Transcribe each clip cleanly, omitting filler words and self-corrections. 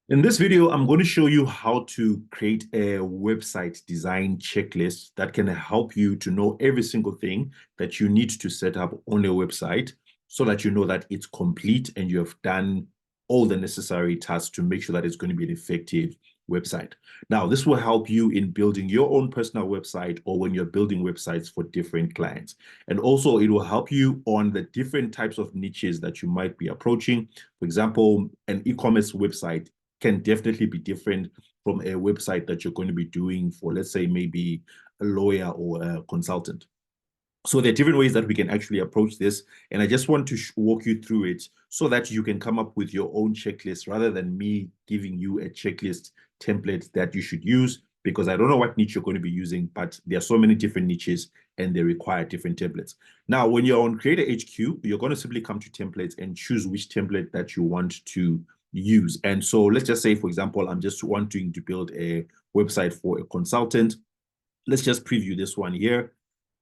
In this video, I'm going to show you how to create a website design checklist that can help you to know every single thing that you need to set up on a website so that you know that it's complete and you have done all the necessary tasks to make sure that it's going to be an effective website. Now, this will help you in building your own personal website or when you're building websites for different clients. And also, it will help you on the different types of niches that you might be approaching. For example, an e-commerce website can definitely be different from a website that you're going to be doing for, let's say, maybe a lawyer or a consultant. So there are different ways that we can actually approach this. And I just want to walk you through it so that you can come up with your own checklist rather than me giving you a checklist template that you should use, because I don't know what niche you're going to be using, but there are so many different niches and they require different templates. Now, when you're on Creator HQ, you're going to simply come to templates and choose which template that you want to use. And so let's just say, for example, I'm just wanting to build a website for a consultant. Let's just preview this one here.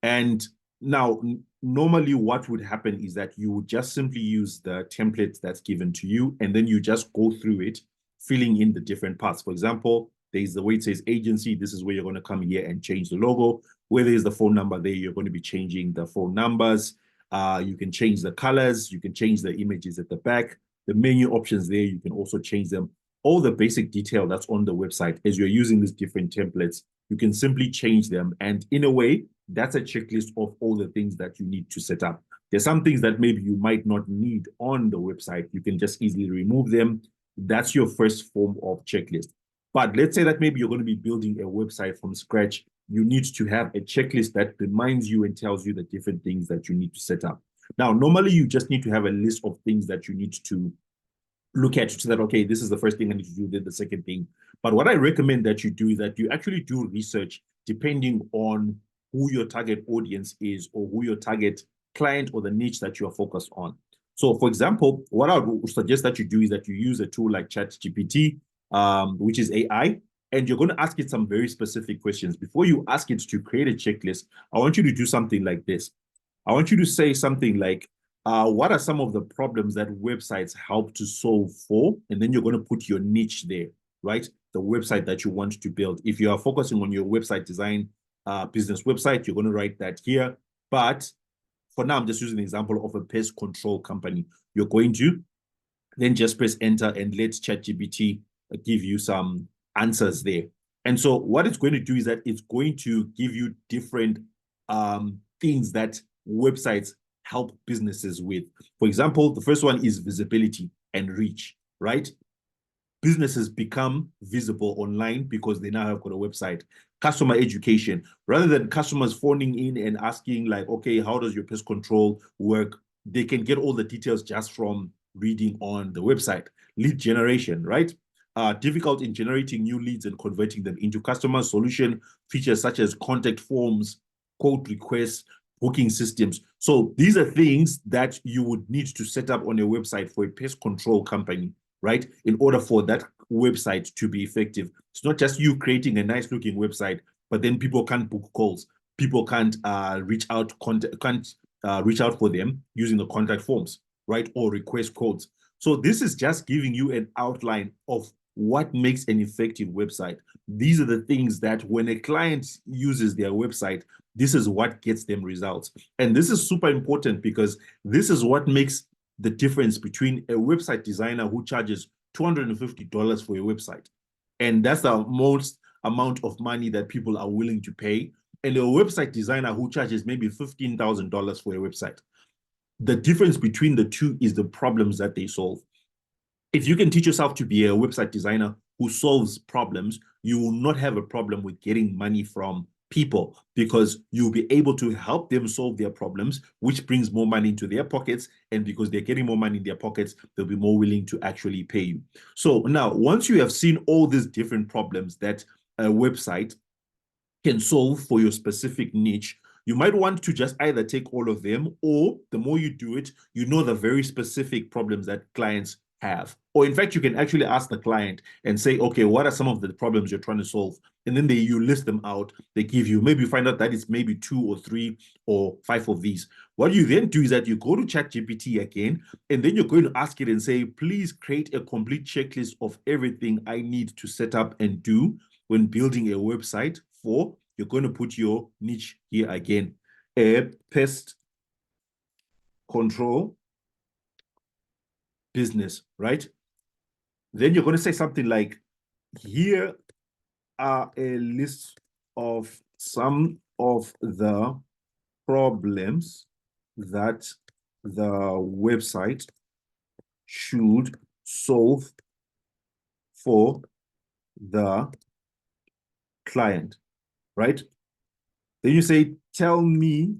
And now, normally what would happen is that you would just simply use the template that's given to you, and then you just go through it, filling in the different parts. For example, there's the way it says agency. This is where you're going to come here and change the logo. Where there's the phone number there, you're going to be changing the phone numbers. You can change the colors. You can change the images at the back. The menu options there, you can also change them. All the basic detail that's on the website as you're using these different templates, you can simply change them. And in a way, that's a checklist of all the things that you need to set up. There's some things that maybe you might not need on the website. You can just easily remove them. That's your first form of checklist. But let's say that maybe you're going to be building a website from scratch. You need to have a checklist that reminds you and tells you the different things that you need to set up. Now, normally you just need to have a list of things that you need to look at so that, okay, this is the first thing I need to do, then the second thing. But what I recommend that you do is that you actually do research depending on who your target audience is or who your target client or the niche that you are focused on. So, for example, what I would suggest that you do is that you use a tool like ChatGPT, which is AI, and you're going to ask it some very specific questions. Before you ask it to create a checklist, I want you to do something like this. I want you to say something like, what are some of the problems that websites help to solve for? And then you're going to put your niche there, right? The website that you want to build. If you are focusing on your website design business website, you're going to write that here. But for now, I'm just using an example of a pest control company. You're going to then just press enter and let ChatGPT give you some answers there. And so what it's going to do is that it's going to give you different things that websites help businesses with. For example, the first one is visibility and reach, right? Businesses become visible online because they now have got a website. Customer education, rather than customers phoning in and asking like, okay, how does your pest control work? They can get all the details just from reading on the website. Lead generation, right? Difficult in generating new leads and converting them into customer solution features such as contact forms, quote requests, booking systems. So these are things that you would need to set up on a website for a pest control company, right? In order for that website to be effective. It's not just you creating a nice looking website, but then people can't book calls. People can't reach out for them using the contact forms, right? Or request codes. So this is just giving you an outline of what makes an effective website. These are the things that when a client uses their website, this is what gets them results. And this is super important because this is what makes the difference between a website designer who charges $250 for a website, and that's the most amount of money that people are willing to pay, and a website designer who charges maybe $15,000 for a website. The difference between the two is the problems that they solve. If you can teach yourself to be a website designer who solves problems, you will not have a problem with getting money from people because you'll be able to help them solve their problems, which brings more money into their pockets. And because they're getting more money in their pockets, they'll be more willing to actually pay you. So now, once you have seen all these different problems that a website can solve for your specific niche, you might want to just either take all of them, or the more you do it, you know the very specific problems that clients have. Or in fact, you can actually ask the client and say, okay, what are some of the problems you're trying to solve? And then you list them out. They give you, maybe you find out that it's maybe 2 or 3 or 5 of these. What you then do is that you go to ChatGPT again, and then you're going to ask it and say, please create a complete checklist of everything I need to set up and do when building a website for, you're going to put your niche here again, pest control business, right? Then you're going to say something like, here are a list of some of the problems that the website should solve for the client, right? Then you say, tell me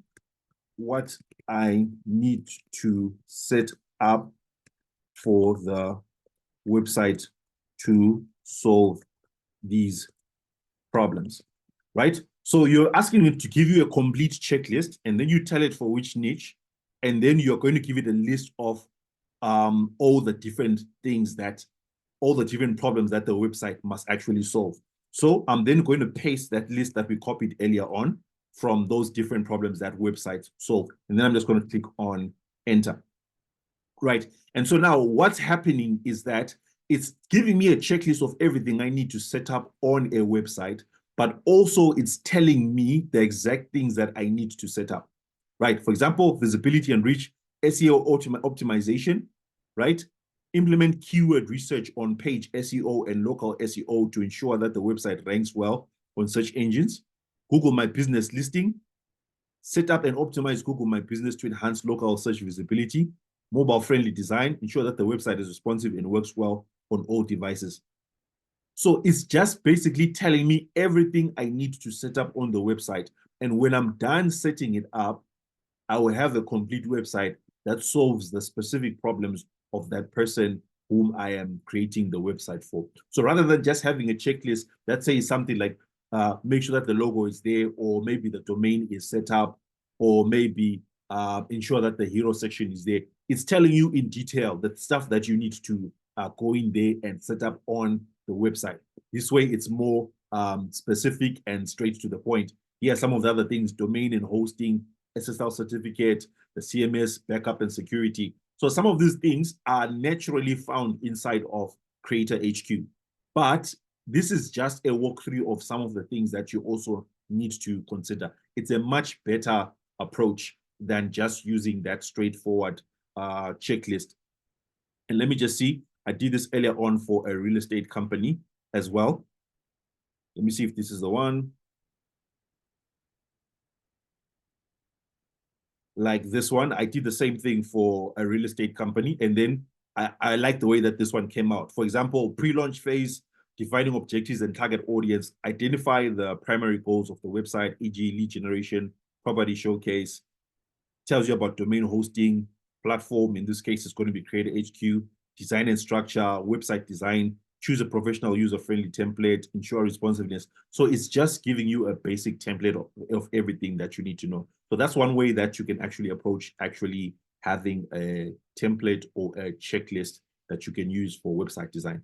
what I need to set up for the website to solve these problems, right? So you're asking it to give you a complete checklist, and then you tell it for which niche, and then you're going to give it a list of all the different things that, all the different problems that the website must actually solve. So I'm then going to paste that list that we copied earlier on from those different problems that websites solve. And then I'm just going to click on enter. Right. And so now what's happening is that it's giving me a checklist of everything I need to set up on a website, but also it's telling me the exact things that I need to set up. Right. For example, visibility and reach, SEO optimization, right? Implement keyword research on page SEO and local SEO to ensure that the website ranks well on search engines. Google My Business listing. Set up and optimize Google My Business to enhance local search visibility. Mobile-friendly design. Ensure that the website is responsive and works well on all devices. So it's just basically telling me everything I need to set up on the website. And when I'm done setting it up, I will have a complete website that solves the specific problems of that person whom I am creating the website for. So rather than just having a checklist that says something like, make sure that the logo is there, or maybe the domain is set up, or maybe ensure that the hero section is there, it's telling you in detail the stuff that you need to go in there and set up on the website. This way, it's more specific and straight to the point. Here are some of the other things: domain and hosting, SSL certificate, the CMS, backup and security. So some of these things are naturally found inside of Creator HQ. But this is just a walkthrough of some of the things that you also need to consider. It's a much better approach than just using that straightforward checklist. And let me just see, I did this earlier on for a real estate company as well. Let me see if this is the one. Like this one, I did the same thing for a real estate company. And then I like the way that this one came out. For example, pre-launch phase, defining objectives and target audience, identify the primary goals of the website, e.g. lead generation, property showcase, tells you about domain hosting, platform, in this case, it's going to be Creator HQ, design and structure, website design, choose a professional user-friendly template, ensure responsiveness. So it's just giving you a basic template of everything that you need to know. So that's one way that you can actually approach actually having a template or a checklist that you can use for website design.